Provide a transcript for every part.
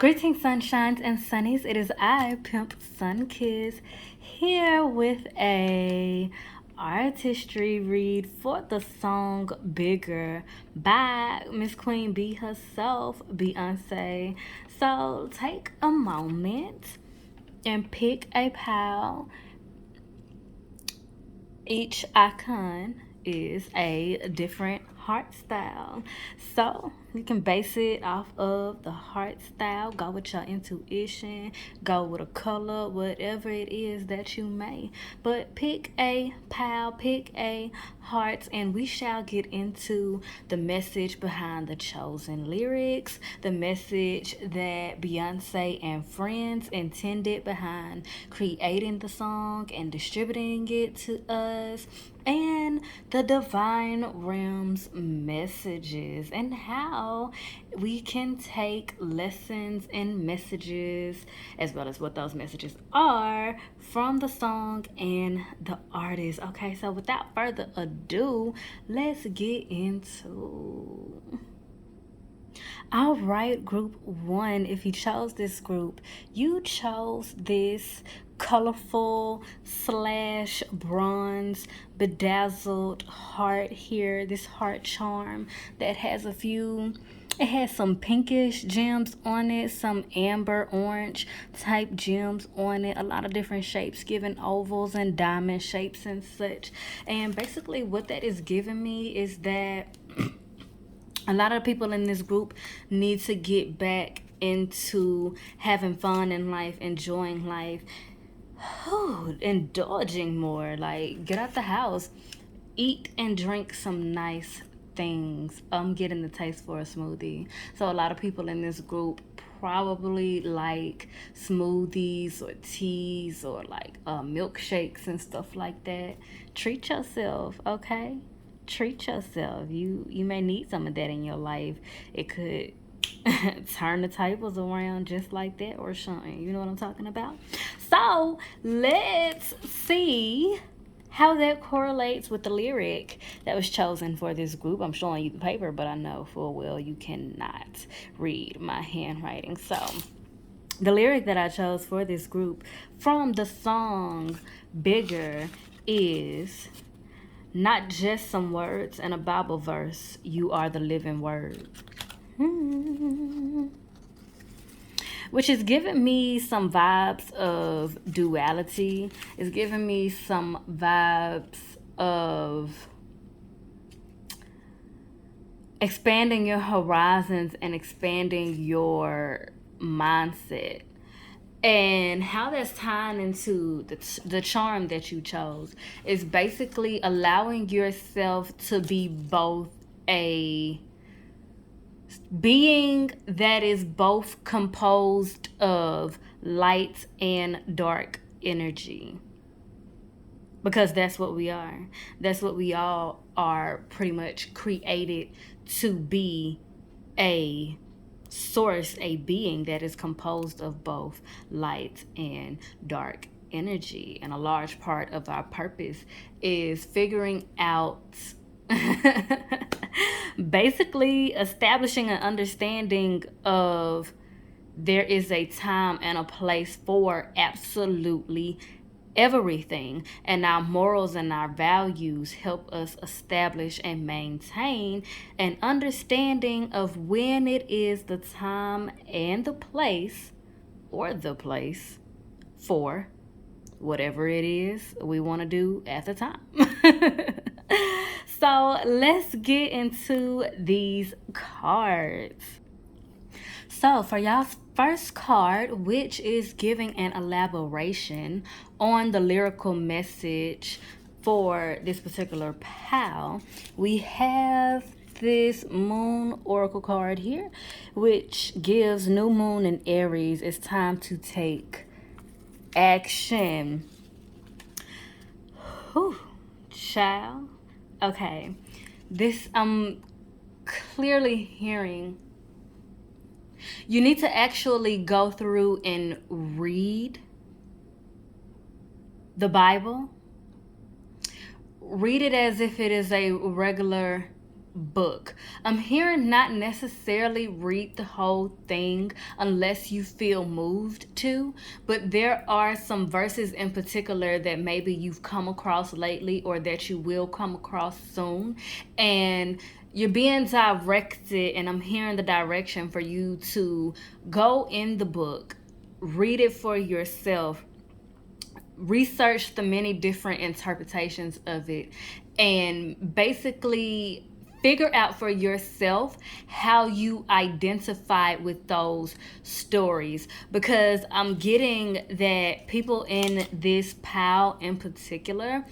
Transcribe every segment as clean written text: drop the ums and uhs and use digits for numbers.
Greetings, sunshines and sunnies. It is I, Pimp Sun Kids, here with a artistry read for the song Bigger by Miss Queen Bee herself, Beyonce. So take a moment and pick a pile. Each icon is a different heart style. So you can base it off of the heart style. Go with your intuition. Go with a color, whatever it is that you may. But pick a pile, pick a heart, and we shall get into the message behind the chosen lyrics, the message that Beyonce and friends intended behind creating the song and distributing it to us, and the divine realms messages and how we can take lessons and messages as well as what those messages are from the song and the artist. Okay, so without further ado, let's get into. All right, group one. If you chose this group, you chose this colorful slash bronze bedazzled heart here, this heart charm that has a few. It has some pinkish gems on it, some amber orange type gems on it, a lot of different shapes, giving ovals and diamond shapes and such. And basically what that is giving me is that a lot of people in this group need to get back into having fun in life, enjoying life, indulging more. Like, get out the house, eat and drink some nice things. I'm getting the taste for a smoothie. So a lot of people in this group probably like smoothies or teas or like milkshakes and stuff like that. Treat yourself, okay? Treat yourself. You may need some of that in your life. It could turn the tables around just like that or something. You know what I'm talking about? So let's see how that correlates with the lyric that was chosen for this group. I'm showing you the paper, but I know full well you cannot read my handwriting. So the lyric that I chose for this group from the song Bigger is: not just some words and a Bible verse, you are the living word. Which is giving me some vibes of duality. It's giving me some vibes of expanding your horizons and expanding your mindset. And how that's tying into the charm that you chose is basically allowing yourself to be both a being that is both composed of light and dark energy. Because that's what we are. That's what we all are pretty much created to be, a source, a being that is composed of both light and dark energy. And a large part of our purpose is figuring out basically establishing an understanding of there is a time and a place for absolutely everything, and our morals and our values help us establish and maintain an understanding of when it is the time and the place, or the place, for whatever it is we want to do at the time. So let's get into these cards. So for y'all's first card, which is giving an elaboration on the lyrical message for this particular pal, we have this moon oracle card here, which gives new moon in Aries, it's time to take action. Whew, child. Okay, this I'm clearly hearing you need to actually go through and read the Bible. Read it as if it is a regular book. I'm hearing not necessarily read the whole thing unless you feel moved to, but there are some verses in particular that maybe you've come across lately or that you will come across soon, and you're being directed, and I'm hearing the direction for you to go in the book, read it for yourself, research the many different interpretations of it, and basically figure out for yourself how you identify with those stories, because I'm getting that people in this pile in particular,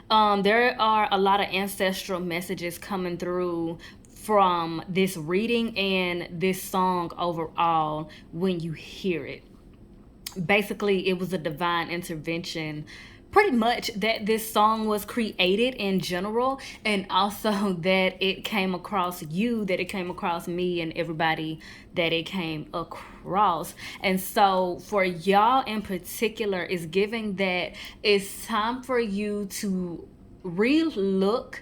there are a lot of ancestral messages coming through from this reading and this song overall when you hear it. Basically, it was a divine intervention, pretty much, that this song was created in general, and also that it came across you, that it came across me, and everybody that it came across. And so for y'all in particular, is giving that it's time for you to relook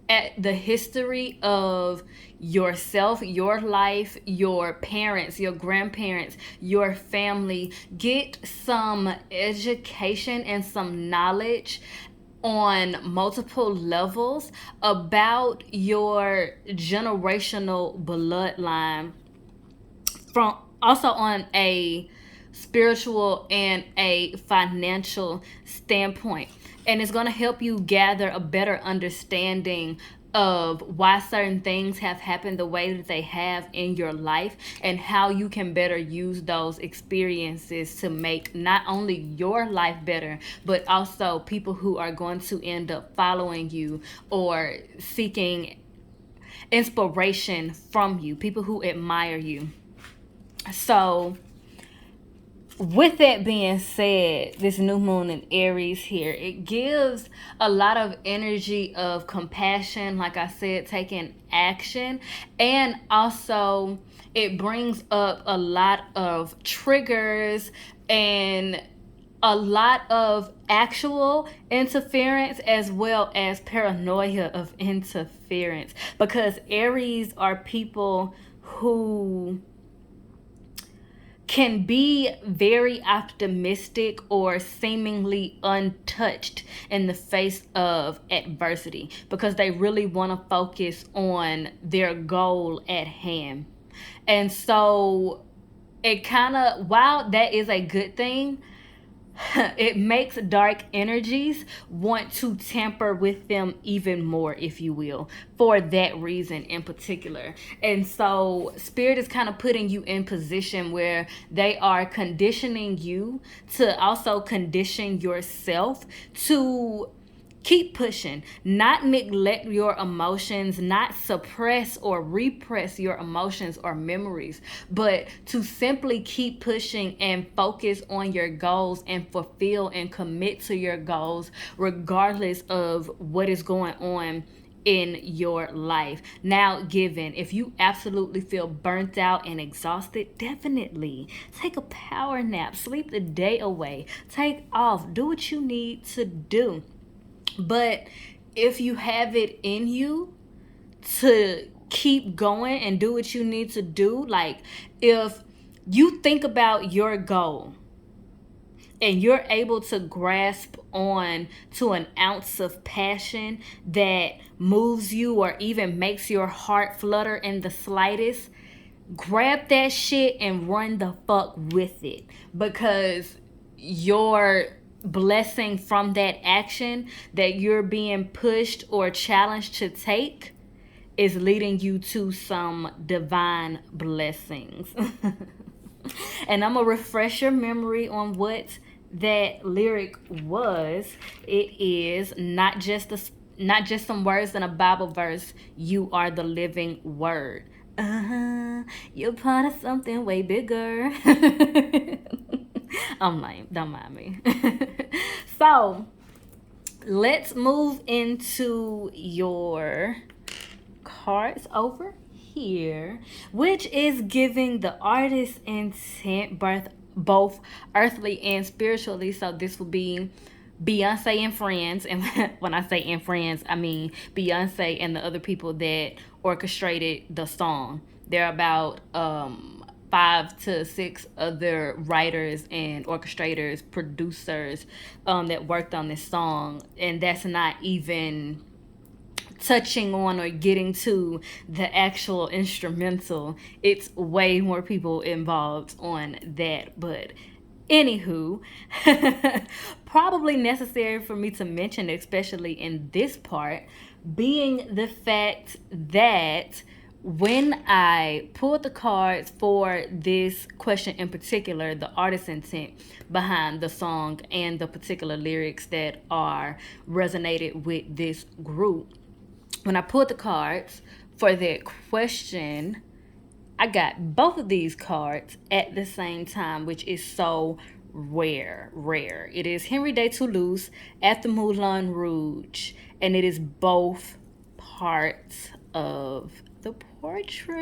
at the history of yourself, your life, your parents, your grandparents, your family. Get some education and some knowledge on multiple levels about your generational bloodline, from also on a spiritual and a financial standpoint. And it's going to help you gather a better understanding of why certain things have happened the way that they have in your life, and how you can better use those experiences to make not only your life better, but also people who are going to end up following you or seeking inspiration from you, people who admire you. So, with that being said, this new moon in Aries here, it gives a lot of energy of compassion, like I said, taking action, and also it brings up a lot of triggers and a lot of actual interference as well as paranoia of interference, because Aries are people who can be very optimistic or seemingly untouched in the face of adversity, because they really want to focus on their goal at hand. And so it kind of, while that is a good thing, it makes dark energies want to tamper with them even more, if you will, for that reason in particular. And so spirit is kind of putting you in position where they are conditioning you to also condition yourself to keep pushing, not neglect your emotions, not suppress or repress your emotions or memories, but to simply keep pushing and focus on your goals and fulfill and commit to your goals regardless of what is going on in your life. Now, given if you absolutely feel burnt out and exhausted, definitely take a power nap, sleep the day away, take off, do what you need to do. But if you have it in you to keep going and do what you need to do, like if you think about your goal and you're able to grasp on to an ounce of passion that moves you or even makes your heart flutter in the slightest, grab that shit and run the fuck with it, because your blessing from that action that you're being pushed or challenged to take is leading you to some divine blessings. And I'm gonna refresh your memory on what that lyric was. It is not just some words in a Bible verse. You are the living word. You're part of something way bigger. I'm lame. Don't mind me. So, let's move into your cards over here, which is giving the artist's intent, birth both earthly and spiritually. So this will be Beyonce and friends, and when I say in friends, I mean Beyonce and the other people that orchestrated the song. There are about 5 to 6 other writers and orchestrators, producers that worked on this song, and that's not even touching on or getting to the actual instrumental. It's way more people involved on that. But anywho, probably necessary for me to mention, especially in this part, being the fact that when I pulled the cards for this question in particular, the artist intent behind the song and the particular lyrics that are resonated with this group, when I pulled the cards for that question, I got both of these cards at the same time, which is so rare. It is Henry de Toulouse at the Moulin Rouge, and it is both parts of the portrait.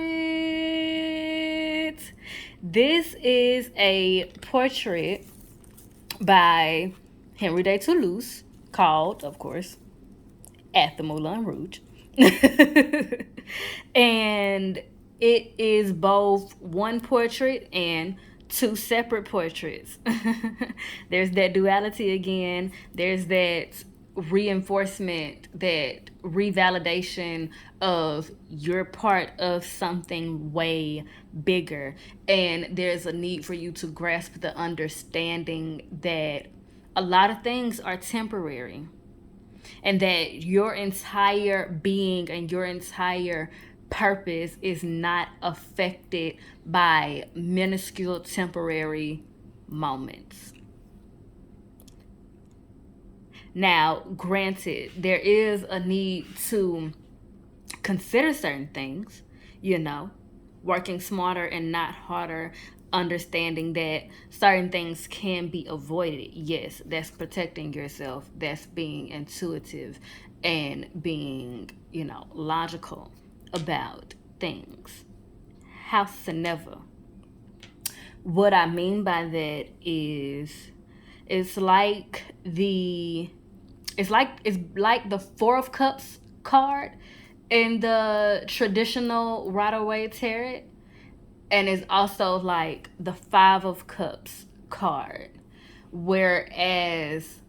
This is a portrait by Henry de Toulouse called, of course, At the Moulin Rouge. And it is both one portrait and two separate portraits. There's that duality again. There's that reinforcement, that revalidation of you're part of something way bigger. And there's a need for you to grasp the understanding that a lot of things are temporary, and that your entire being and your entire purpose is not affected by minuscule temporary moments. Now, granted, there is a need to consider certain things, working smarter and not harder, understanding that certain things can be avoided. Yes, that's protecting yourself, that's being intuitive and being, logical about things. Howsoever, what I mean by that is it's like the Four of Cups card in the traditional Rider-Waite tarot, and it's also like the Five of Cups card, whereas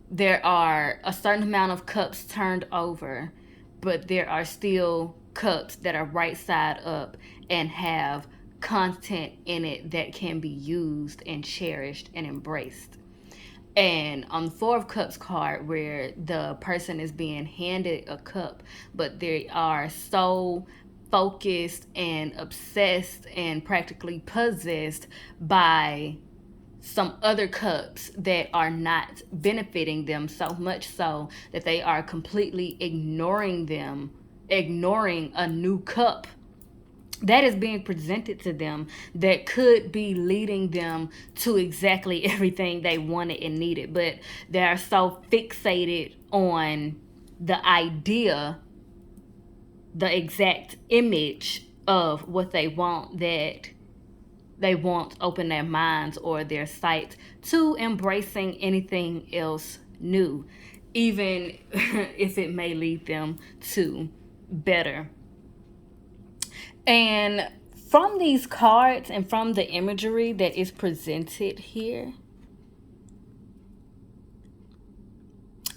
there are a certain amount of cups turned over, but there are still cups that are right side up and have content in it that can be used and cherished and embraced. And on the Four of Cups card, where the person is being handed a cup, but they are so focused and obsessed and practically possessed by some other cups that are not benefiting them, so much so that they are completely ignoring a new cup that is being presented to them that could be leading them to exactly everything they wanted and needed. But they are so fixated on the idea, the exact image of what they want, that they won't open their minds or their sight to embracing anything else new, even if it may lead them to better. And from these cards and from the imagery that is presented here,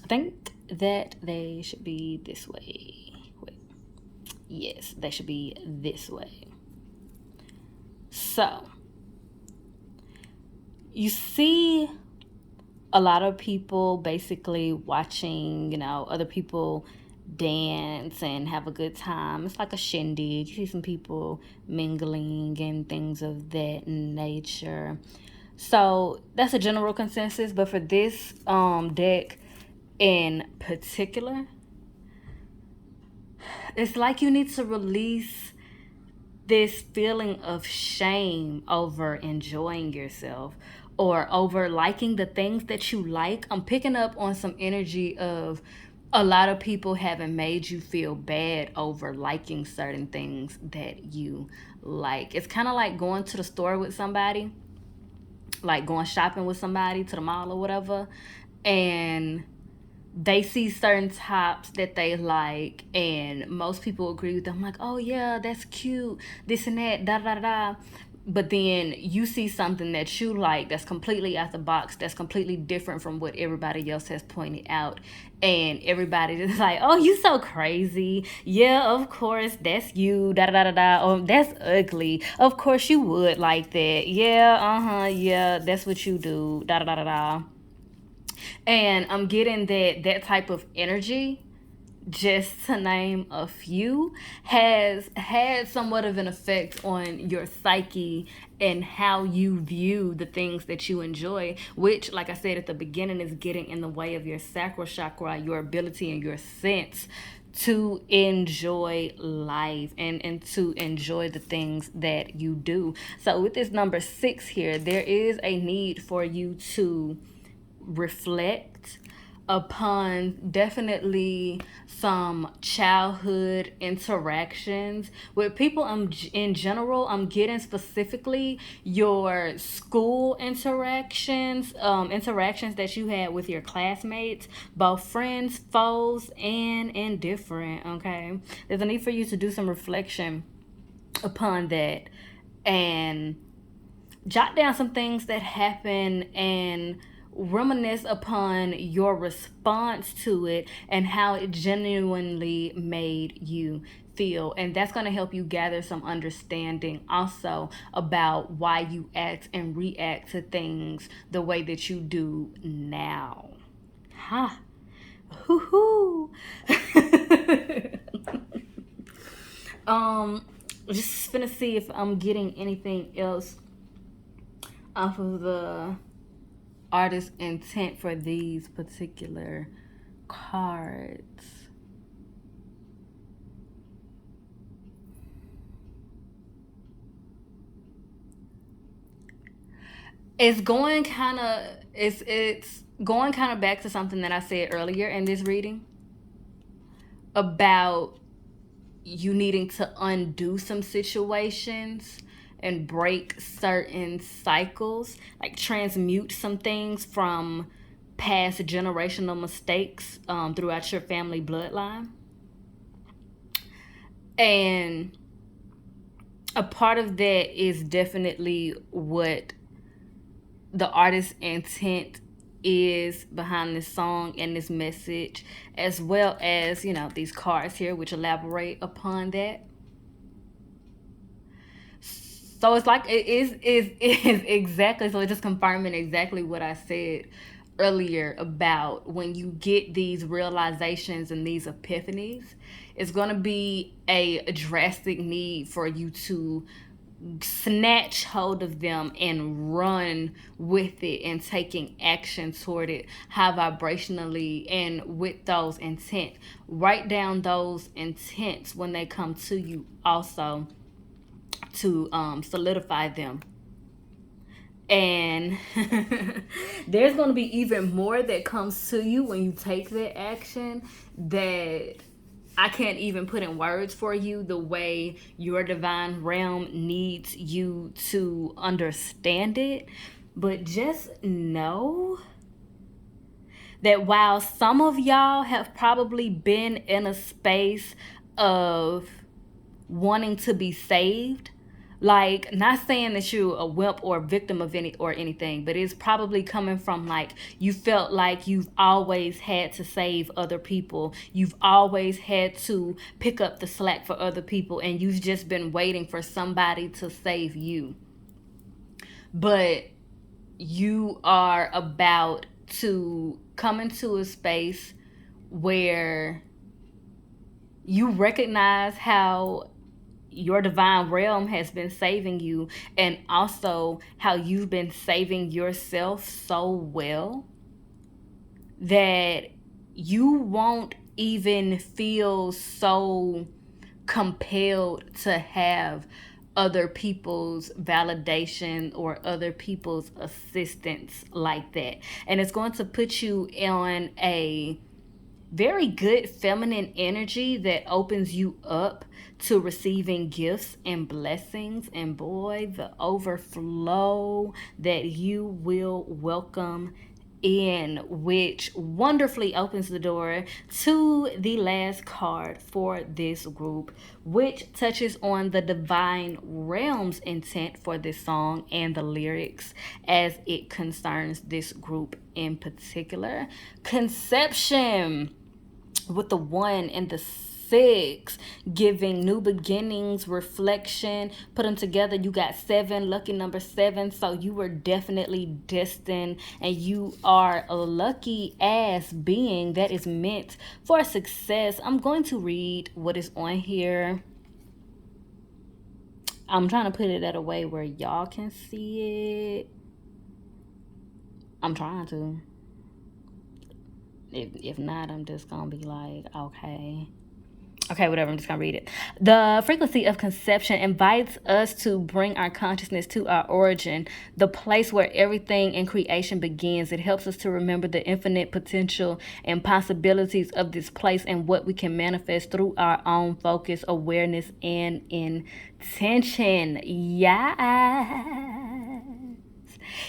I think that they should be this way. Wait. Yes, they should be this way. So, you see a lot of people basically watching, other people dance and have a good time. It's like a shindig. You see some people mingling and things of that nature. So that's a general consensus. But for this deck in particular, it's like you need to release this feeling of shame over enjoying yourself or over liking the things that you like. I'm picking up on some energy of a lot of people haven't made you feel bad over liking certain things that you like. It's kind of like going to the store with somebody, like going shopping with somebody to the mall or whatever, and they see certain tops that they like, and most people agree with them, like, oh yeah, that's cute, this and that, da da da. But then you see something that you like that's completely out the box, that's completely different from what everybody else has pointed out, and everybody is like, oh, you so crazy, yeah, of course that's you, da da da da. Oh, that's ugly, of course you would like that, yeah, uh-huh, yeah, that's what you do, da da da da da. And I'm getting that type of energy, just to name a few, has had somewhat of an effect on your psyche and how you view the things that you enjoy, which, like I said at the beginning, is getting in the way of your sacral chakra, your ability and your sense to enjoy life, and to enjoy the things that you do. So with this number 6 here, there is a need for you to reflect upon definitely some childhood interactions with people. In general, I'm getting specifically your school interactions, interactions that you had with your classmates, both friends, foes, and indifferent. Okay, there's a need for you to do some reflection upon that, and jot down some things that happen, and reminisce upon your response to it and how it genuinely made you feel. And that's going to help you gather some understanding also about why you act and react to things the way that you do now. Ha. Hoo-hoo. um just gonna see if I'm getting anything else off of the artist intent for these particular cards. It's going kind of it's going kind of back to something that I said earlier in this reading about you needing to undo some situations and break certain cycles, like transmute some things from past generational mistakes throughout your family bloodline. And a part of that is definitely what the artist's intent is behind this song and this message, as well as, these cards here, which elaborate upon that. So it's like it is exactly, so it's just confirming exactly what I said earlier about when you get these realizations and these epiphanies, it's going to be a drastic need for you to snatch hold of them and run with it and taking action toward it high vibrationally and with those intent. Write down those intents when they come to you also, to solidify them. And there's going to be even more that comes to you when you take that action that I can't even put in words for you, the way your divine realm needs you to understand it. But just know that while some of y'all have probably been in a space of wanting to be saved, like, not saying that you're a wimp or a victim of anything, but it's probably coming from, like, you felt like you've always had to save other people, you've always had to pick up the slack for other people, and you've just been waiting for somebody to save you. But you are about to come into a space where you recognize how your divine realm has been saving you, and also how you've been saving yourself so well that you won't even feel so compelled to have other people's validation or other people's assistance like that. And it's going to put you on a very good feminine energy that opens you up to receiving gifts and blessings. And boy, the overflow that you will welcome in, which wonderfully opens the door to the last card for this group, which touches on the divine realm's intent for this song and the lyrics as it concerns this group in particular. Conception with the 1 and the 6, giving new beginnings, reflection. Put them together, you got 7, lucky number 7. So you were definitely destined, and you are a lucky ass being that is meant for success. I'm going to read what is on here. I'm trying to put it at a way where y'all can see it. I'm trying to. If not, I'm just gonna be like, okay, whatever, I'm just gonna read it. The frequency of conception invites us to bring our consciousness to our origin, the place where everything in creation begins. It helps us to remember the infinite potential and possibilities of this place and what we can manifest through our own focus, awareness, and intention.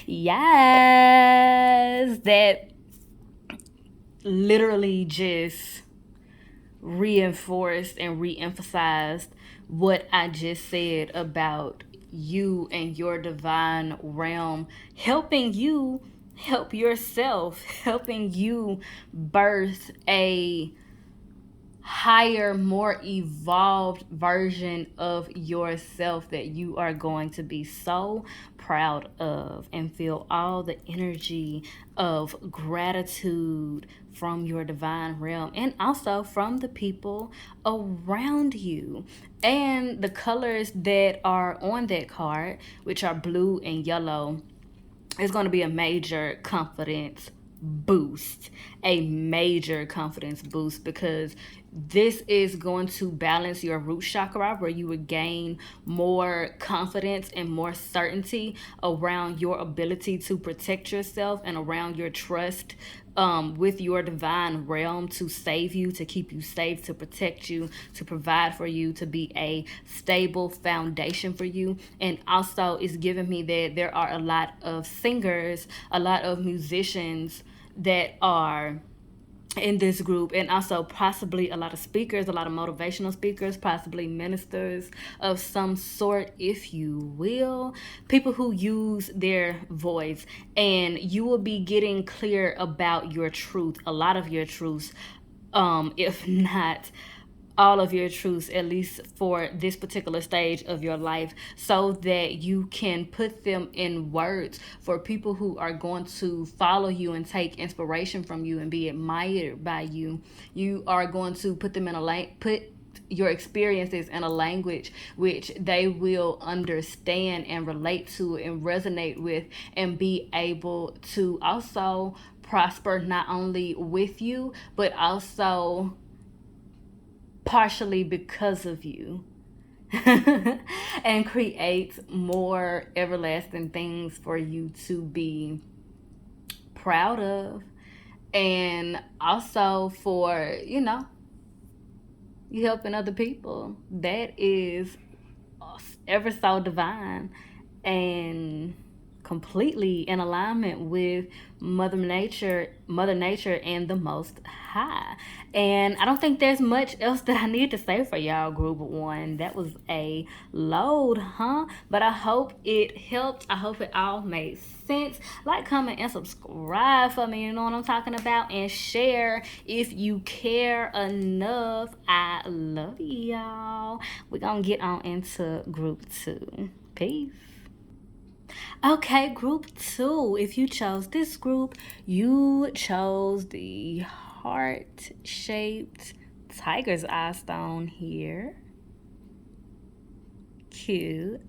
Yes, that literally just reinforced and re-emphasized what I just said about you and your divine realm helping you help yourself, helping you birth a higher, more evolved version of yourself that you are going to be so proud of and feel all the energy of gratitude from your divine realm and also from the people around you. And the colors that are on that card, which are blue and yellow, is going to be a major confidence boost, because this is going to balance your root chakra, where you would gain more confidence and more certainty around your ability to protect yourself and around your trust with your divine realm to save you, to keep you safe, to protect you, to provide for you, to be a stable foundation for you. And also it's giving me that there are a lot of singers, a lot of musicians that are in this group, and also possibly a lot of speakers, a lot of motivational speakers, possibly ministers of some sort, if you will, people who use their voice. And you will be getting clear about your truth, a lot of your truths, if not all of your truths, at least for this particular stage of your life, so that you can put them in words for people who are going to follow you and take inspiration from you and be admired by you. You are going to put them in put your experiences in a language which they will understand and relate to and resonate with, and be able to also prosper not only with you but also partially because of you. And create more everlasting things for you to be proud of, and also for you helping other people. That is ever so divine and completely in alignment with mother nature and the Most High. And I don't think there's much else that I need to say for y'all, group 1. That was a load, huh? But I hope it helped. I hope it all made sense. Like, comment, and subscribe for me, you know what I'm talking about, and share if you care enough. I love y'all. We're gonna get on into group 2. Peace. Okay, group 2. If you chose this group, you chose the heart-shaped tiger's eye stone here. Cute.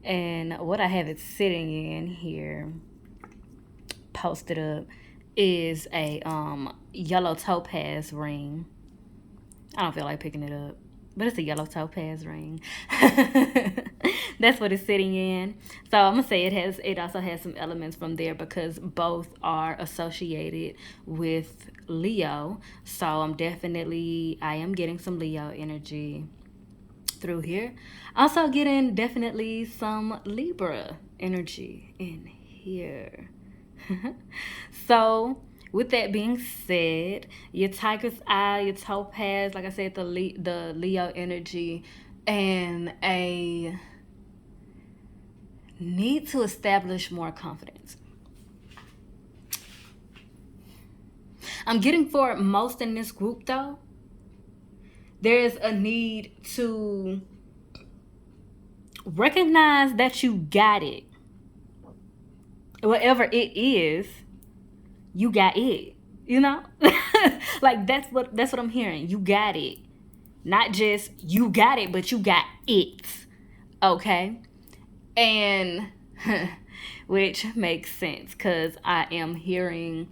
And what I have it sitting in here, posted up, is a yellow topaz ring. I don't feel like picking it up, but it's a yellow topaz ring. That's what it's sitting in. So I'm gonna say it also has some elements from there, because both are associated with Leo. So I am getting some Leo energy through here. Also getting definitely some Libra energy in here. So, with that being said, your tiger's eye, your topaz, like I said, the Leo energy, and a need to establish more confidence. I'm getting for most in this group though, there's a need to recognize that you got it. Whatever it is, you got it. You know? Like that's what I'm hearing. You got it. Not just you got it, but you got it. Okay? And which makes sense because I am hearing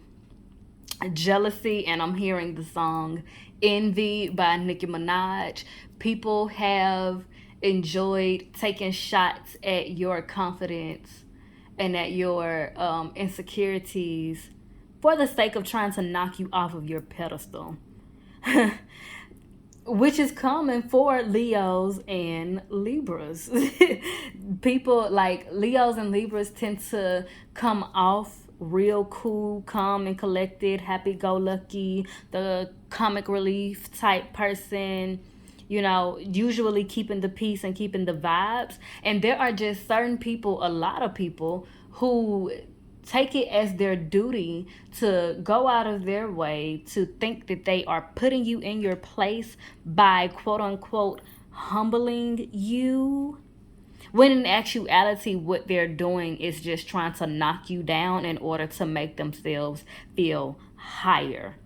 jealousy and I'm hearing the song Envy by Nicki Minaj. People have enjoyed taking shots at your confidence and at your insecurities for the sake of trying to knock you off of your pedestal. Which is common for Leos and Libras. People like Leos and Libras tend to come off real cool, calm and collected, happy go lucky, the comic relief type person, you know, usually keeping the peace and keeping the vibes. And there are just certain people, a lot of people, who take it as their duty to go out of their way to think that they are putting you in your place by quote unquote humbling you, when in actuality what they're doing is just trying to knock you down in order to make themselves feel higher.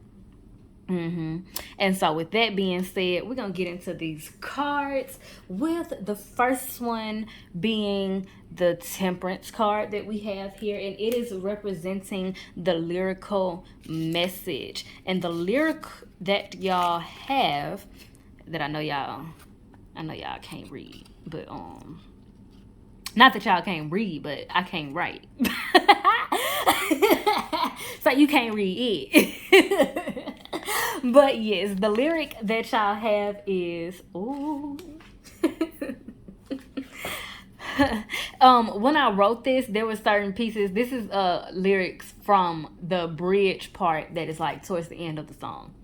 And so, with that being said, we're going to get into these cards, with the first one being the Temperance card that we have here, and it is representing the lyrical message. And the lyric that y'all have, that I know y'all can't read, but not that y'all can't read, but I can't write. So you can't read it. But yes, the lyric that y'all have is, ooh. When I wrote this, there were certain pieces. This is lyrics from the bridge part that is like towards the end of the song.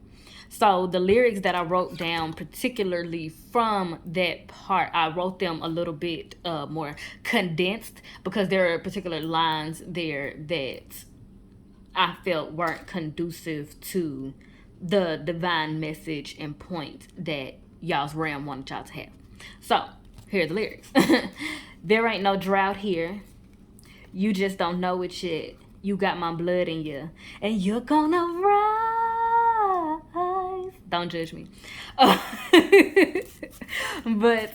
So the lyrics that I wrote down, particularly from that part, I wrote them a little bit more condensed because there are particular lines there that I felt weren't conducive to the divine message and point that y'all's realm wanted y'all to have. So here are the lyrics. There ain't no drought here. You just don't know it yet. You got my blood in you, and you're gonna rise. Don't judge me. But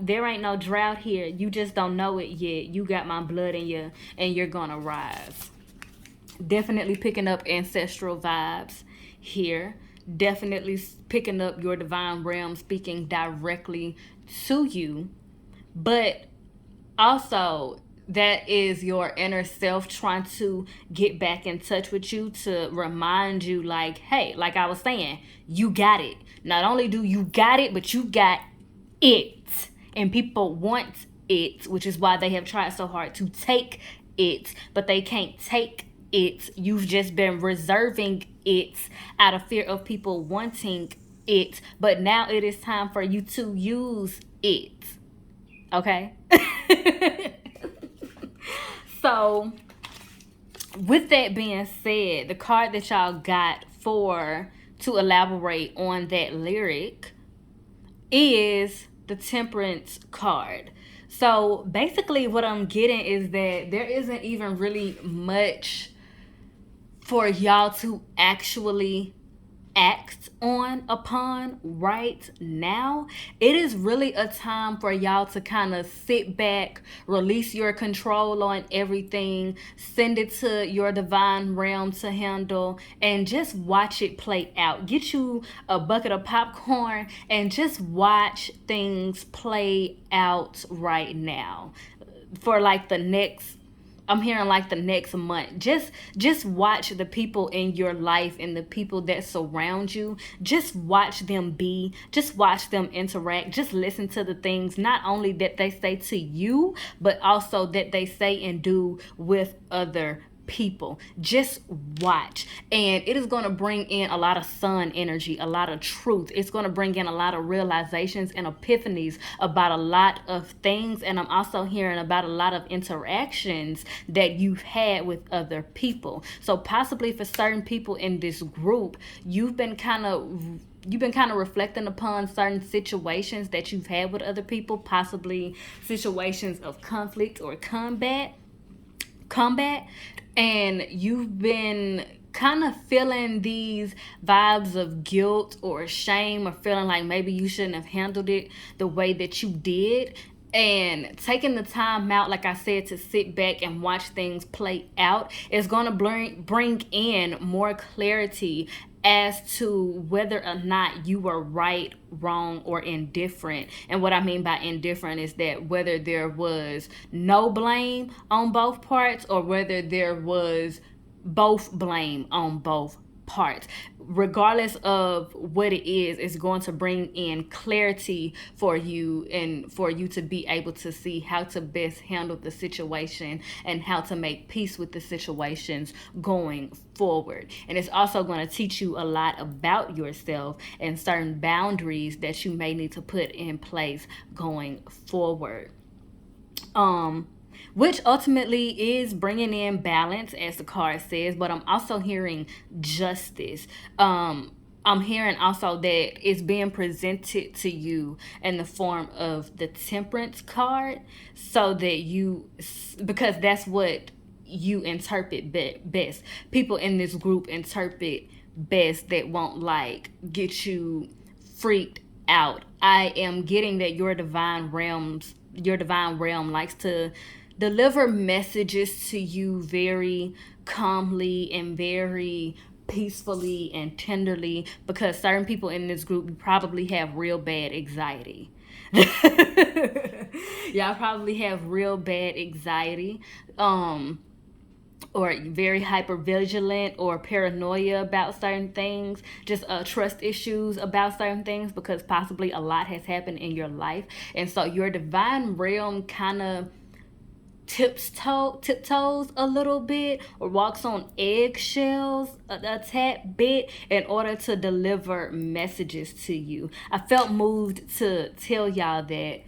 there ain't no drought here. You just don't know it yet. You got my blood in you, and you're gonna rise. Definitely picking up ancestral vibes here. Definitely picking up your divine realm speaking directly to you. But also, that is your inner self trying to get back in touch with you to remind you, like, hey, like I was saying, you got it. Not only do you got it, but you got it. And people want it, which is why they have tried so hard to take it, but they can't take it. You've just been reserving it out of fear of people wanting it, but now it is time for you to use it. Okay? So, with that being said, the card that y'all got to elaborate on that lyric is the Temperance card. So basically what I'm getting is that there isn't even really much for y'all to actually act upon right now. It is really a time for y'all to kind of sit back, release your control on everything, send it to your divine realm to handle, and just watch it play out. Get you a bucket of popcorn and just watch things play out right now for like the next, I'm hearing like the next month. Just watch the people in your life and the people that surround you. Just watch them be. Just watch them interact. Just listen to the things not only that they say to you, but also that they say and do with other people. Just watch. And it is going to bring in a lot of sun energy, a lot of truth. It's going to bring in a lot of realizations and epiphanies about a lot of things. And I'm also hearing about a lot of interactions that you've had with other people. So possibly for certain people in this group, you've been kind of reflecting upon certain situations that you've had with other people, possibly situations of conflict or combat, and you've been kind of feeling these vibes of guilt or shame, or feeling like maybe you shouldn't have handled it the way that you did. And taking the time out, like I said, to sit back and watch things play out is going to bring in more clarity as to whether or not you were right, wrong, or indifferent. And what I mean by indifferent is that whether there was no blame on both parts, or whether there was both blame on both parts. Regardless of what it is, it's going to bring in clarity for you, and for you to be able to see how to best handle the situation and how to make peace with the situations going forward. And it's also going to teach you a lot about yourself and certain boundaries that you may need to put in place going forward. Which ultimately is bringing in balance, as the card says, but I'm also hearing justice. I'm hearing also that it's being presented to you in the form of the Temperance card, so that because that's what you interpret best. People in this group interpret best, that won't like get you freaked out. I am getting that your divine realm likes to deliver messages to you very calmly and very peacefully and tenderly, because certain people in this group probably have real bad anxiety. Y'all probably have real bad anxiety. Or very hyper vigilant or paranoia about certain things, just trust issues about certain things, because possibly a lot has happened in your life. And so your divine realm kind of tiptoes a little bit, or walks on eggshells a tad bit, in order to deliver messages to you. I felt moved to tell y'all that,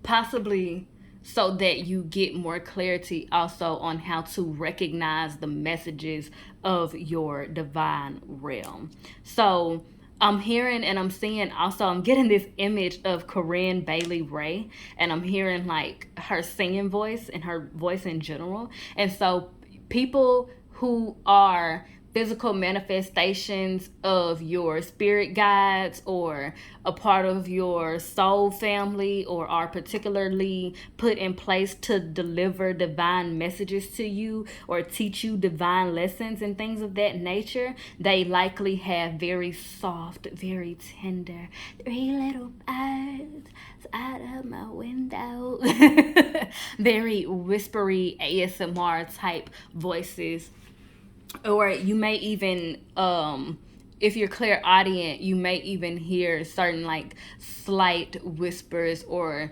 possibly so that you get more clarity also on how to recognize the messages of your divine realm. So I'm hearing and I'm seeing also, I'm getting this image of Corinne Bailey Ray, and I'm hearing like her singing voice and her voice in general. And so people who are physical manifestations of your spirit guides, or a part of your soul family, or are particularly put in place to deliver divine messages to you or teach you divine lessons and things of that nature, they likely have very soft, very tender, three little birds out of my window, very whispery ASMR type voices. Or you may even, if you're clairaudient, you may even hear certain like slight whispers or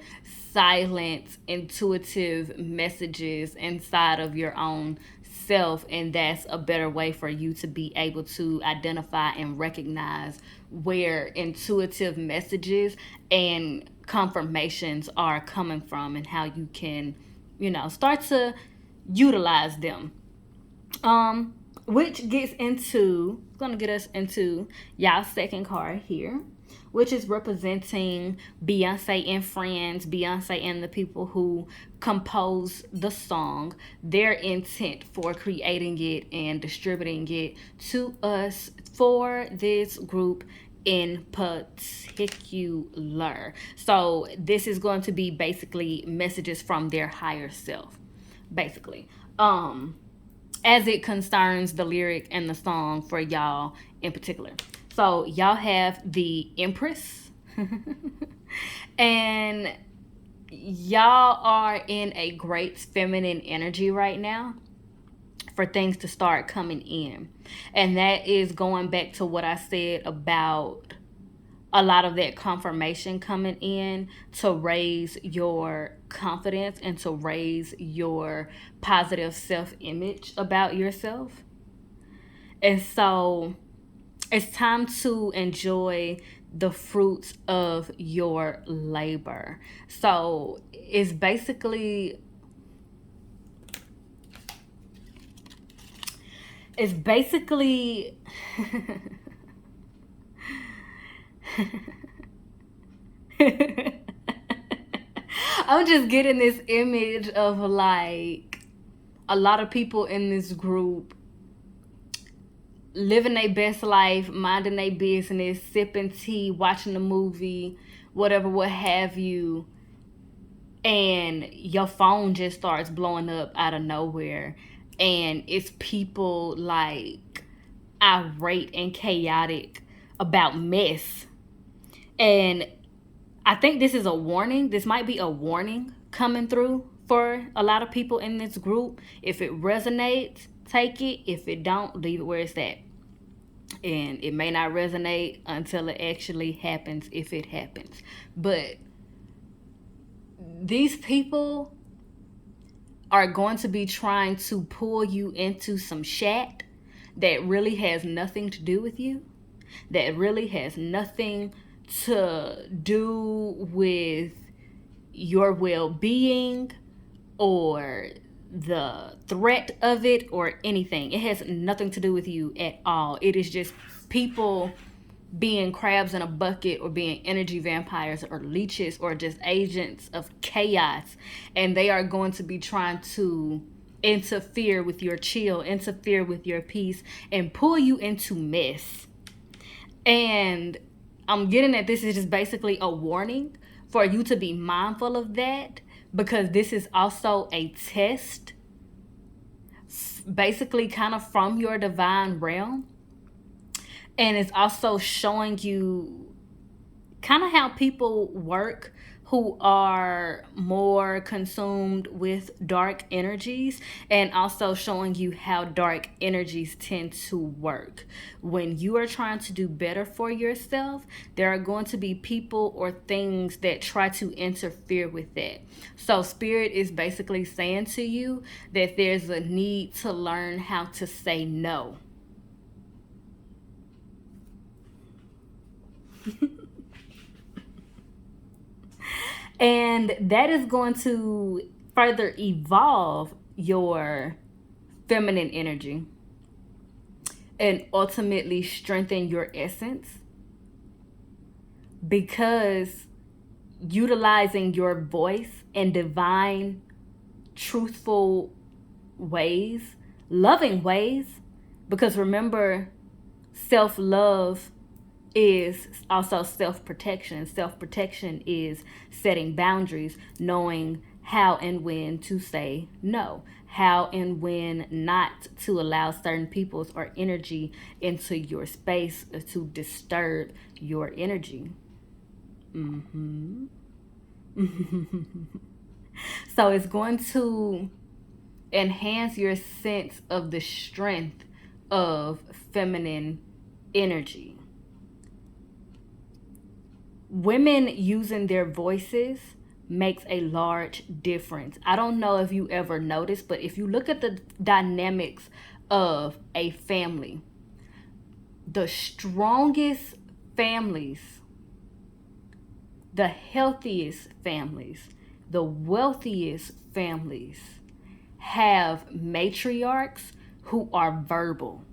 silent intuitive messages inside of your own self. And that's a better way for you to be able to identify and recognize where intuitive messages and confirmations are coming from, and how you can, start to utilize them. Which gets gonna get us into y'all's second card here, which is representing Beyonce and friends, Beyonce and the people who compose the song, their intent for creating it and distributing it to us for this group in particular. So this is going to be basically messages from their higher self, basically. As it concerns the lyric and the song for y'all in particular. So y'all have the Empress and y'all are in a great feminine energy right now for things to start coming in. And that is going back to what I said about a lot of that confirmation coming in to raise your confidence and to raise your positive self-image about yourself. And so it's time to enjoy the fruits of your labor. So it's basically I'm just getting this image of like a lot of people in this group living their best life, minding their business, sipping tea, watching a movie, whatever, what have you, and your phone just starts blowing up out of nowhere, and it's people like irate and chaotic about mess. And I think this is a warning. This might be a warning coming through for a lot of people in this group. If it resonates, take it. If it don't, leave it where it's at. And it may not resonate until it actually happens, if it happens. But these people are going to be trying to pull you into some shat that really has nothing to do with you, that really has nothing to do with your well-being or the threat of it or anything. It has nothing to do with you at all. It is just people being crabs in a bucket or being energy vampires or leeches or just agents of chaos. And they are going to be trying to interfere with your chill, interfere with your peace, and pull you into mess. And I'm getting that this is just basically a warning for you to be mindful of that, because this is also a test, basically kind of from your divine realm. And it's also showing you kind of how people work who are more consumed with dark energies, and also showing you how dark energies tend to work. When you are trying to do better for yourself, there are going to be people or things that try to interfere with that. So Spirit is basically saying to you that there's a need to learn how to say no. And that is going to further evolve your feminine energy and ultimately strengthen your essence, because utilizing your voice in divine, truthful ways, loving ways, because remember, self-love is also self-protection. Self-protection is setting boundaries, knowing how and when to say no, how and when not to allow certain people's or energy into your space to disturb your energy. So it's going to enhance your sense of the strength of feminine energy. Women using their voices makes a large difference. I don't know if you ever noticed, but if you look at the dynamics of a family, the strongest families, the healthiest families, the wealthiest families have matriarchs who are verbal.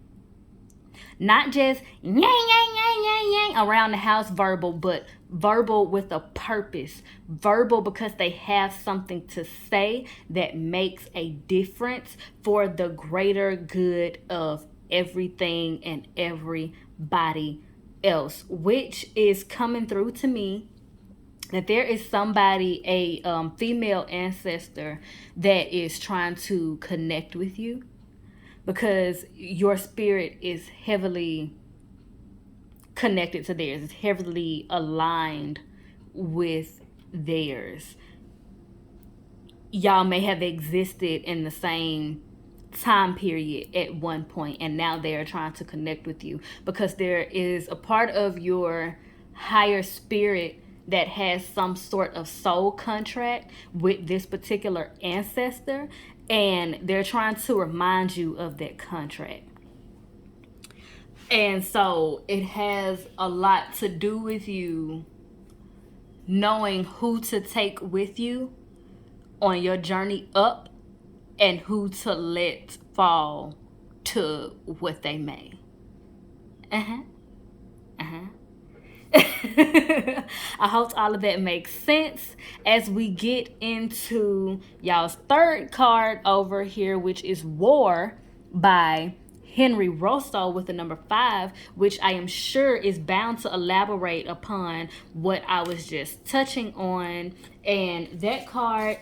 Not just yang, yang, yang, yang, yang around the house verbal, but verbal with a purpose. Verbal because they have something to say that makes a difference for the greater good of everything and everybody else, which is coming through to me that there is somebody, a female ancestor, that is trying to connect with you, because your spirit is heavily connected to theirs. It's heavily aligned with theirs. Y'all may have existed in the same time period at one point, and now they are trying to connect with you because there is a part of your higher spirit that has some sort of soul contract with this particular ancestor, and they're trying to remind you of that contract. And so it has a lot to do with you knowing who to take with you on your journey up and who to let fall to what they may. Uh-huh. Uh-huh. I hope all of that makes sense as we get into y'all's third card over here, which is War by Henry Rosso with the number 5, which I am sure is bound to elaborate upon what I was just touching on. And that card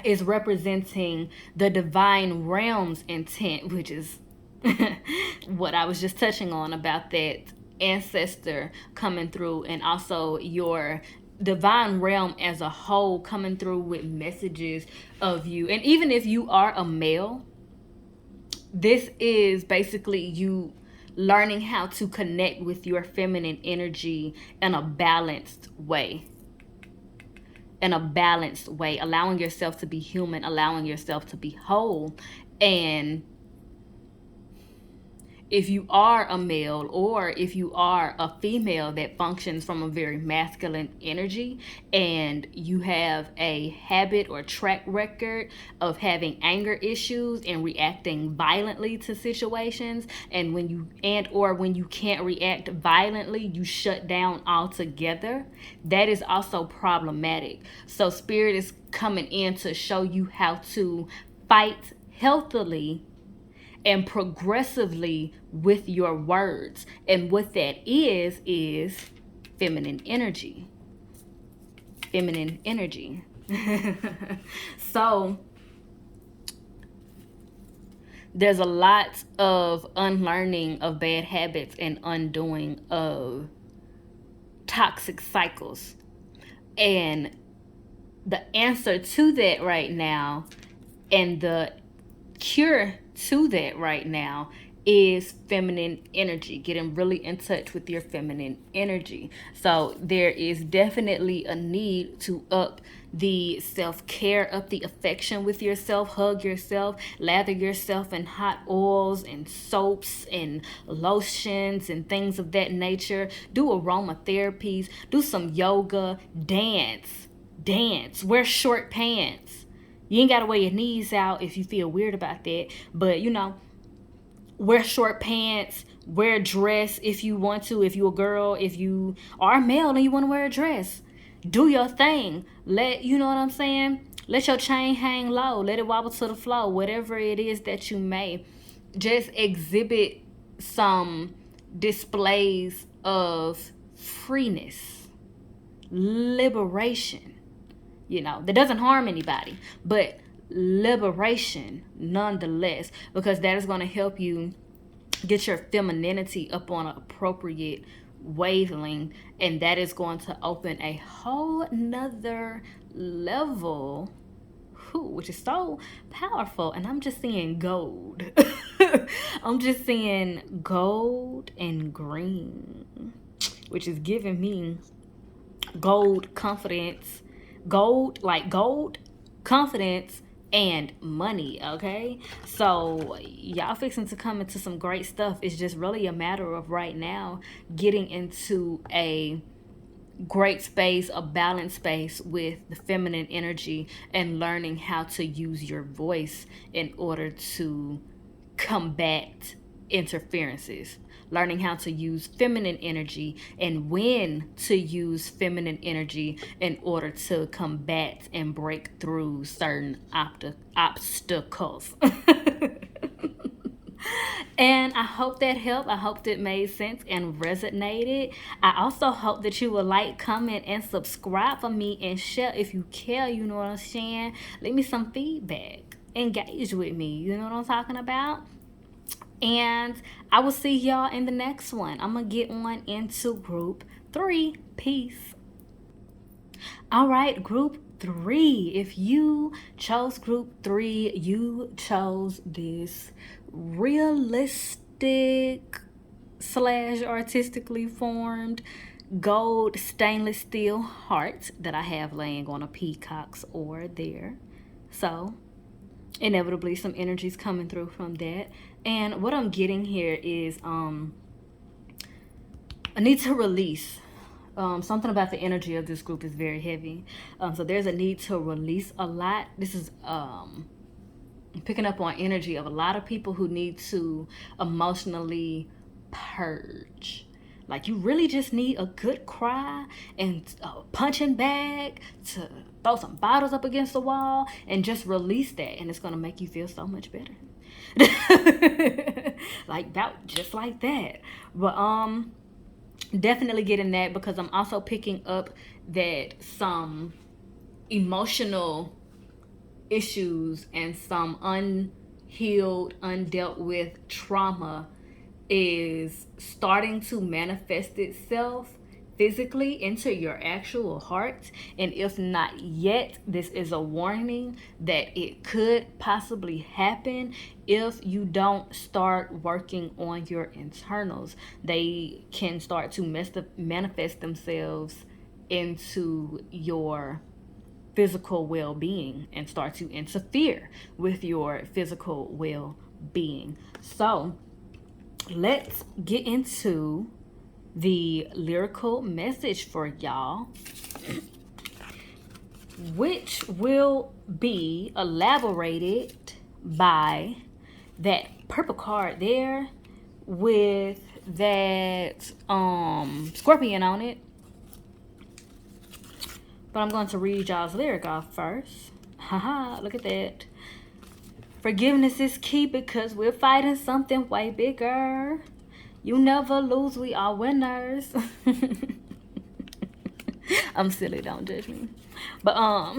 is representing the divine realm's intent, which is what I was just touching on about that ancestor coming through, and also your divine realm as a whole coming through with messages of you. And even if you are a male, this is basically you learning how to connect with your feminine energy in a balanced way. Allowing yourself to be human, allowing yourself to be whole. And if you are a male or if you are a female that functions from a very masculine energy and you have a habit or track record of having anger issues and reacting violently to situations, and when you can't react violently, you shut down altogether, that is also problematic. So spirit is coming in to show you how to fight healthily and progressively with your words. And what that is feminine energy. Feminine energy. So there's a lot of unlearning of bad habits and undoing of toxic cycles. And the answer to that right now, and the cure to that right now, is feminine energy, getting really in touch with your feminine energy. So there is definitely a need to up the self-care, up the affection with yourself, hug yourself, lather yourself in hot oils and soaps and lotions and things of that nature. Do aromatherapies, do some yoga, dance, wear short pants. You ain't gotta wear your knees out if you feel weird about that, but wear short pants, wear a dress if you want to. If you're a girl, if you are a male and you want to wear a dress, do your thing. You know what I'm saying? Let your chain hang low, let it wobble to the floor, whatever it is that you may. Just exhibit some displays of freeness, liberation, that doesn't harm anybody, but liberation nonetheless, because that is going to help you get your femininity up on an appropriate wavelength, and that is going to open a whole nother level, which is so powerful. And I'm just seeing gold. I'm just seeing gold and green, which is giving me gold confidence, gold confidence and money. Okay, so y'all fixing to come into some great stuff. It's just really a matter of right now getting into a great space, a balanced space with the feminine energy, and learning how to use your voice in order to combat interferences. Learning how to use feminine energy and when to use feminine energy in order to combat and break through certain obstacles. And I hope that helped. I hope that made sense and resonated. I also hope that you will like, comment, and subscribe for me, and share if you care. You know what I'm saying? Leave me some feedback. Engage with me. You know what I'm talking about? And I will see y'all in the next one. I'm going to get on into group 3. Peace. All right, group 3. If you chose group 3, you chose this realistic / artistically formed gold stainless steel heart that I have laying on a peacock's oar there. So inevitably some energies coming through from that. And what I'm getting here is I need to release. Something about the energy of this group is very heavy. So there's a need to release a lot. This is picking up on energy of a lot of people who need to emotionally purge. Like you really just need a good cry and a punching bag to throw some bottles up against the wall and just release that, and it's gonna make you feel so much better. Like about just like that. But definitely getting that, because I'm also picking up that some emotional issues and some unhealed, undealt with trauma is starting to manifest itself physically into your actual heart. And if not yet, this is a warning that it could possibly happen if you don't start working on your internals. They can start to manifest themselves into your physical well-being and start to interfere with your physical well-being. So let's get into the lyrical message for y'all, which will be elaborated by that purple card there with that scorpion on it. But I'm going to read y'all's lyric off first. Haha, look at that. Forgiveness is key because we're fighting something way bigger. You never lose, we are winners. I'm silly, don't judge me. But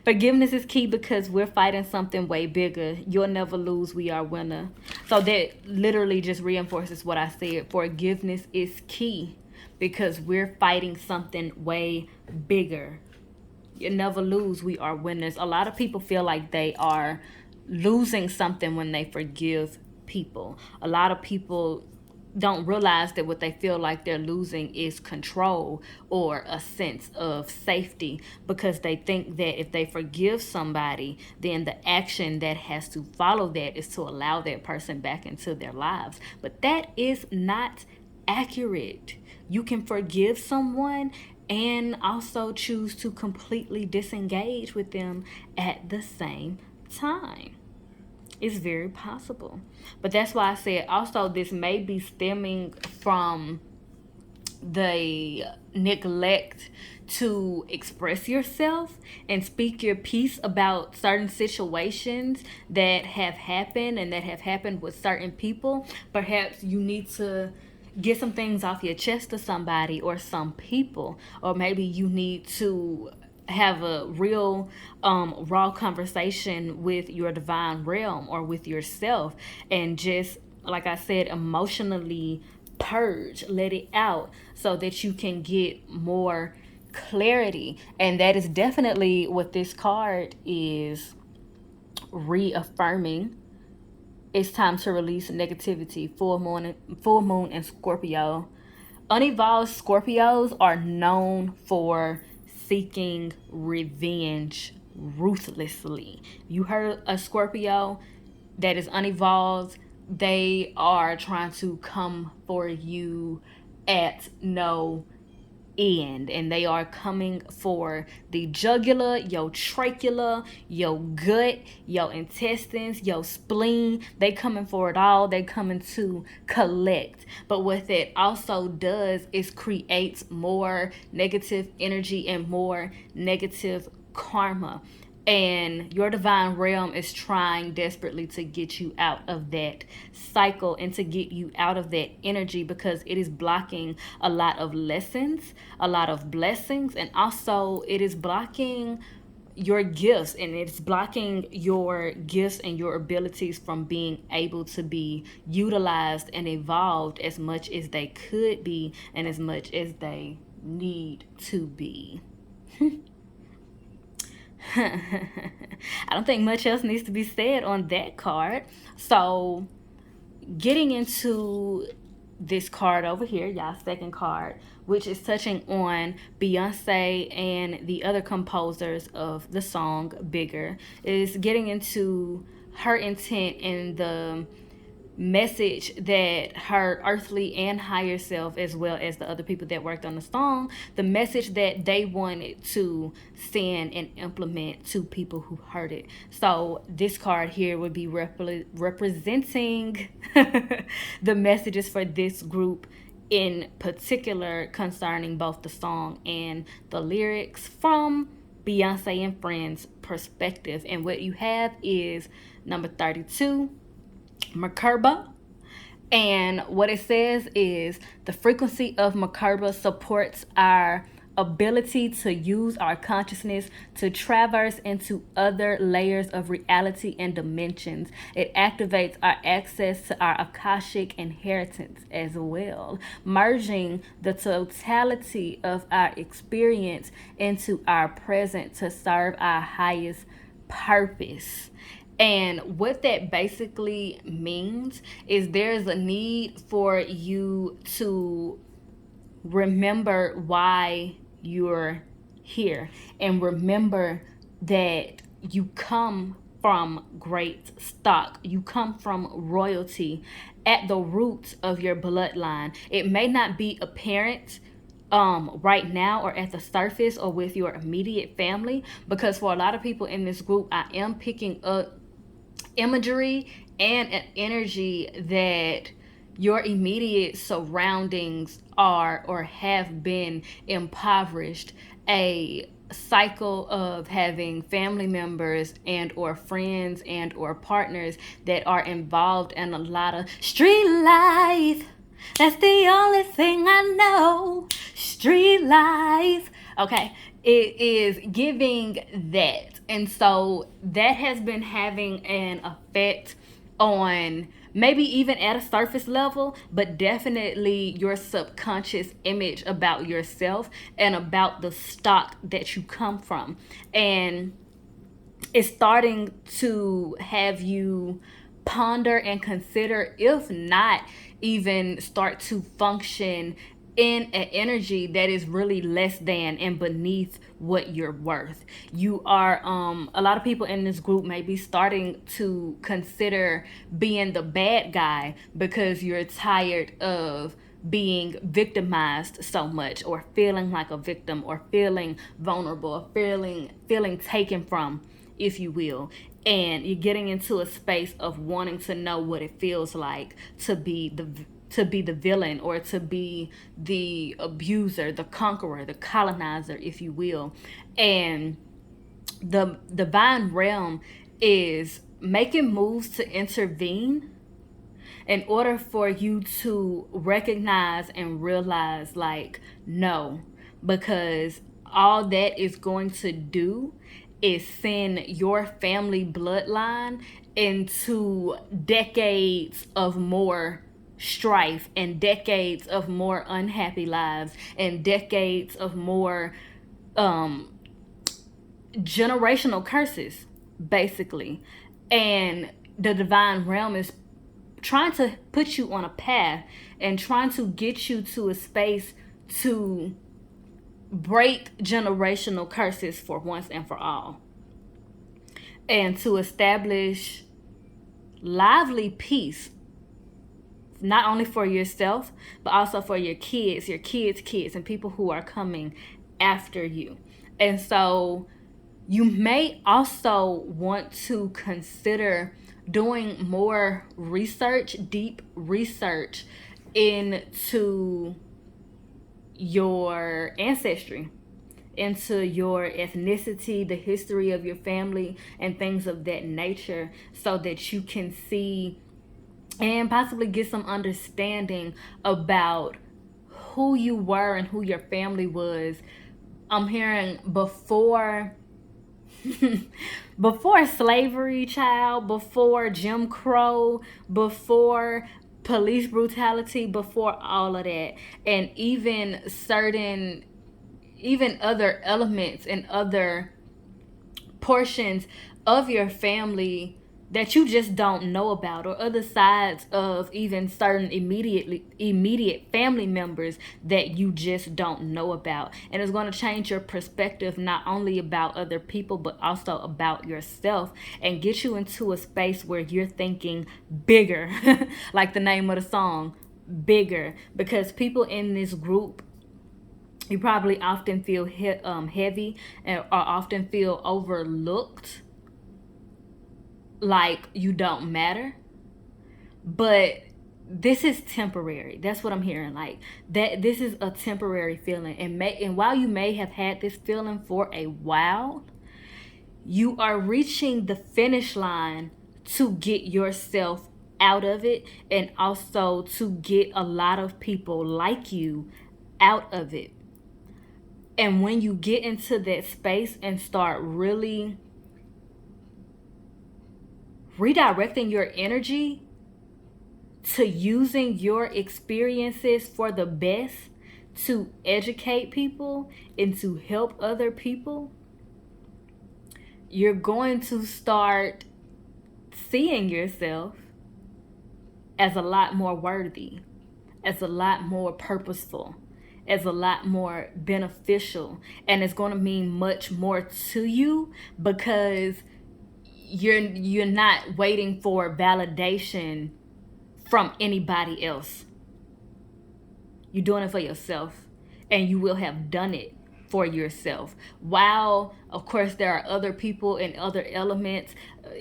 forgiveness is key because we're fighting something way bigger. You'll never lose, we are winner. So that literally just reinforces what I said. Forgiveness is key because we're fighting something way bigger. You never lose, we are winners. A lot of people feel like they are losing something when they forgive people. A lot of people don't realize that what they feel like they're losing is control or a sense of safety, because they think that if they forgive somebody, then the action that has to follow that is to allow that person back into their lives. But that is not accurate. You can forgive someone and also choose to completely disengage with them at the same time. It's very possible. But that's why I said also this may be stemming from the neglect to express yourself and speak your piece about certain situations that have happened and that have happened with certain people. Perhaps you need to get some things off your chest to somebody or some people, or maybe you need to have a real raw conversation with your divine realm or with yourself, and just like I said, emotionally purge, let it out so that you can get more clarity. And that is definitely what this card is reaffirming. It's time to release negativity. Full moon and Scorpio. Unevolved Scorpios are known for seeking revenge ruthlessly. You heard a Scorpio that is unevolved, they are trying to come for you at no end, and they are coming for the jugular, your trachea, your gut, your intestines, your spleen. They coming for it all. They coming to collect. But what that also does is creates more negative energy and more negative karma. And your divine realm is trying desperately to get you out of that cycle and to get you out of that energy, because it is blocking a lot of lessons, a lot of blessings, and also it is blocking your gifts, and it's blocking your gifts and your abilities from being able to be utilized and evolved as much as they could be and as much as they need to be. I don't think much else needs to be said on that card. So, getting into this card over here, y'all second card, which is touching on Beyonce and the other composers of the song Bigger, is getting into her intent and the message that her earthly and higher self, as well as the other people that worked on the song, the message that they wanted to send and implement to people who heard it. So this card here would be representing the messages for this group in particular concerning both the song and the lyrics from Beyonce and Friends perspective. And what you have is number 32, Merkaba. And what it says is the frequency of Merkaba supports our ability to use our consciousness to traverse into other layers of reality and dimensions. It activates our access to our Akashic inheritance as well, merging the totality of our experience into our present to serve our highest purpose. And what that basically means is there's a need for you to remember why you're here, and remember that you come from great stock. You come from royalty at the roots of your bloodline. It may not be apparent right now or at the surface or with your immediate family, because for a lot of people in this group, I am picking up imagery and an energy that your immediate surroundings are or have been impoverished. A cycle of having family members and or friends and or partners that are involved in a lot of street life. That's the only thing I know. Street life. Okay. It is giving that. And so that has been having an effect on maybe even at a surface level, but definitely your subconscious image about yourself and about the stock that you come from. And it's starting to have you ponder and consider, if not even start to function in an energy that is really less than and beneath what you're worth. You are a lot of people in this group may be starting to consider being the bad guy because you're tired of being victimized so much, or feeling like a victim, or feeling vulnerable, or feeling taken from, if you will. And you're getting into a space of wanting to know what it feels like to be the villain, or to be the abuser, the conqueror, the colonizer, if you will. And the divine realm is making moves to intervene in order for you to recognize and realize, like, no, because all that is going to do is send your family bloodline into decades of more strife, and decades of more unhappy lives, and decades of more generational curses, basically. And the divine realm is trying to put you on a path and trying to get you to a space to break generational curses for once and for all, and to establish lively peace, not only for yourself, but also for your kids, kids, and people who are coming after you. And so you may also want to consider doing more research, deep research into your ancestry, into your ethnicity, the history of your family, and things of that nature, so that you can see and possibly get some understanding about who you were and who your family was. I'm hearing before before slavery, child, before Jim Crow, before police brutality, before all of that, and even other elements and other portions of your family that you just don't know about, or other sides of even certain immediate family members that you just don't know about. And it's going to change your perspective, not only about other people but also about yourself, and get you into a space where you're thinking bigger. Like the name of the song, bigger. Because people in this group, you probably often feel heavy, or often feel overlooked, like you don't matter. But this is temporary. That's what I'm hearing. Like that, this is a temporary feeling, and while you may have had this feeling for a while, you are reaching the finish line to get yourself out of it, and also to get a lot of people like you out of it. And when you get into that space and start really redirecting your energy to using your experiences for the best, to educate people and to help other people, you're going to start seeing yourself as a lot more worthy, as a lot more purposeful, as a lot more beneficial. And it's going to mean much more to you, because you're not waiting for validation from anybody else. You're doing it for yourself, and you will have done it for yourself. While, of course, there are other people and other elements,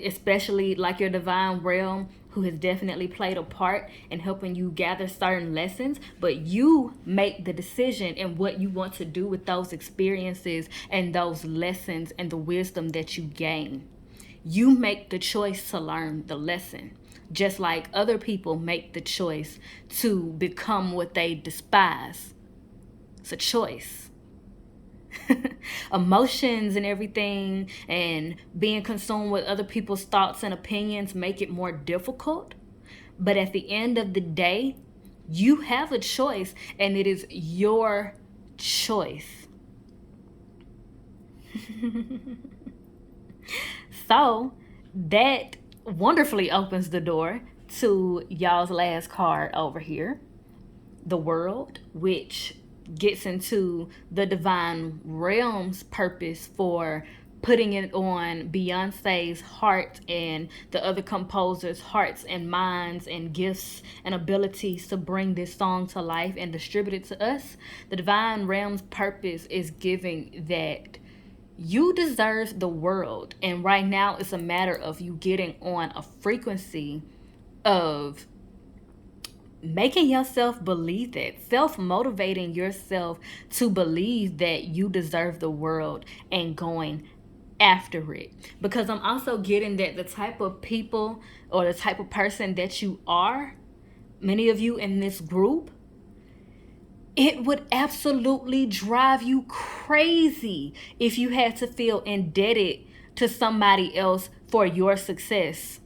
especially like your divine realm, who has definitely played a part in helping you gather certain lessons, but you make the decision in what you want to do with those experiences and those lessons and the wisdom that you gain. You make the choice to learn the lesson, just like other people make the choice to become what they despise. It's a choice. Emotions and everything, and being consumed with other people's thoughts and opinions, make it more difficult. But at the end of the day, you have a choice, and it is your choice. So that wonderfully opens the door to y'all's last card over here, the World, which gets into the divine realm's purpose for putting it on Beyonce's heart and the other composers' hearts and minds and gifts and abilities to bring this song to life and distribute it to us. The divine realm's purpose is giving that you deserve the world. And right now, it's a matter of you getting on a frequency of making yourself believe that, self-motivating yourself to believe that you deserve the world and going after it. Because I'm also getting that the type of people or the type of person that you are, many of you in this group, it would absolutely drive you crazy if you had to feel indebted to somebody else for your success.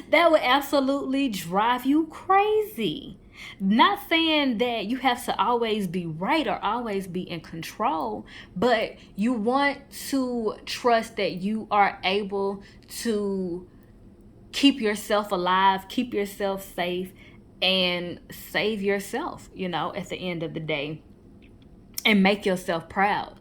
That would absolutely drive you crazy. Not saying that you have to always be right or always be in control, but you want to trust that you are able to keep yourself alive, keep yourself safe, and save yourself, at the end of the day, and make yourself proud.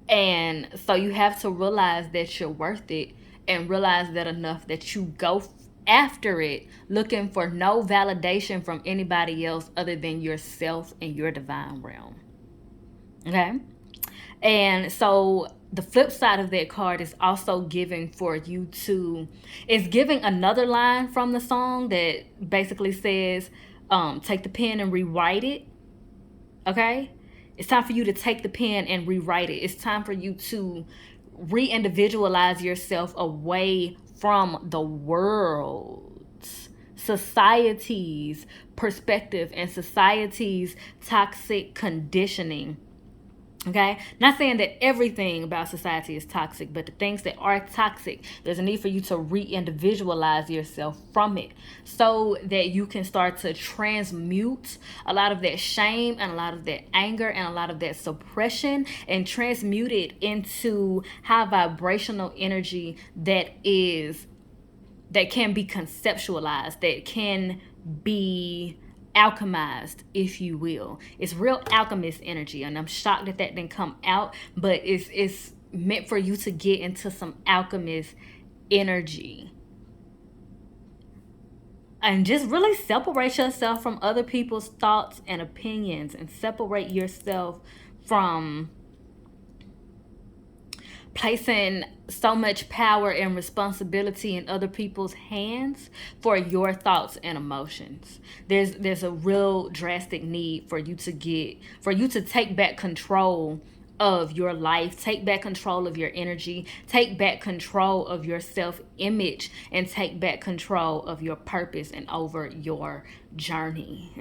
And so you have to realize that you're worth it, and realize that enough that you go after it, looking for no validation from anybody else other than yourself and your divine realm. Okay? And so the flip side of that card is also giving for you to, it's giving another line from the song that basically says, take the pen and rewrite it. Okay? It's time for you to take the pen and rewrite it. It's time for you to re-individualize yourself away from the world's, society's perspective and society's toxic conditioning, Okay, not saying that everything about society is toxic, but the things that are toxic, there's a need for you to re-individualize yourself from it so that you can start to transmute a lot of that shame and a lot of that anger and a lot of that suppression and transmute it into high vibrational energy that can be conceptualized, that can be alchemized, if you will. It's real alchemist energy, and I'm shocked that that didn't come out, but it's meant for you to get into some alchemist energy and just really separate yourself from other people's thoughts and opinions, and separate yourself from placing so much power and responsibility in other people's hands for your thoughts and emotions. There's a real drastic need for you to take back control of your life, take back control of your energy, take back control of your self-image, and take back control of your purpose and over your journey.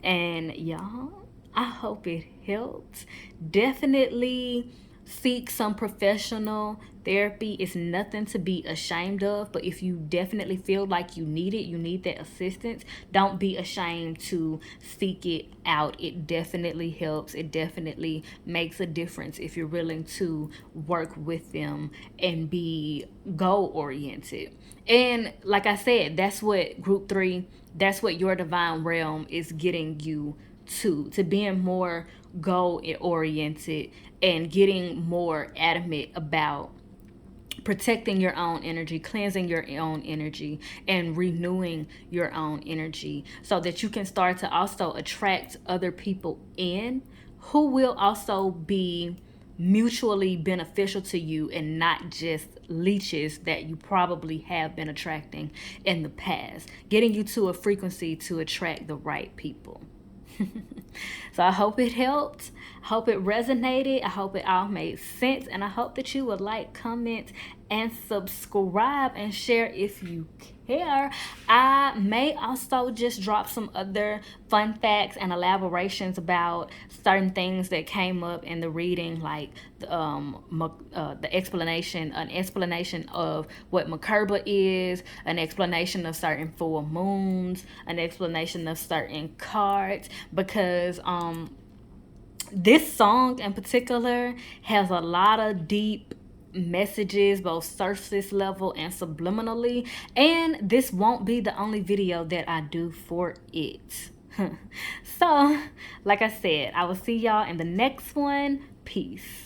And y'all, I hope it helped. Definitely seek some professional therapy. It's nothing to be ashamed of, but if you definitely feel like you need it, you need that assistance, don't be ashamed to seek it out. It definitely helps. It definitely makes a difference if you're willing to work with them and be goal oriented. And like I said, that's what group 3, that's what your divine realm is getting you to being more goal oriented and getting more adamant about protecting your own energy, cleansing your own energy, and renewing your own energy so that you can start to also attract other people in who will also be mutually beneficial to you and not just leeches that you probably have been attracting in the past, getting you to a frequency to attract the right people. So I hope it helped. I hope it resonated. I hope it all made sense. And I hope that you would like, comment, and subscribe and share if you care. I may also just drop some other fun facts and elaborations about certain things that came up in the reading, like the explanation, an explanation of what Makerba is, an explanation of certain full moons, an explanation of certain cards, because this song in particular has a lot of deep messages, both surface level and subliminally, and this won't be the only video that I do for it. So like I said, I will see y'all in the next one. Peace.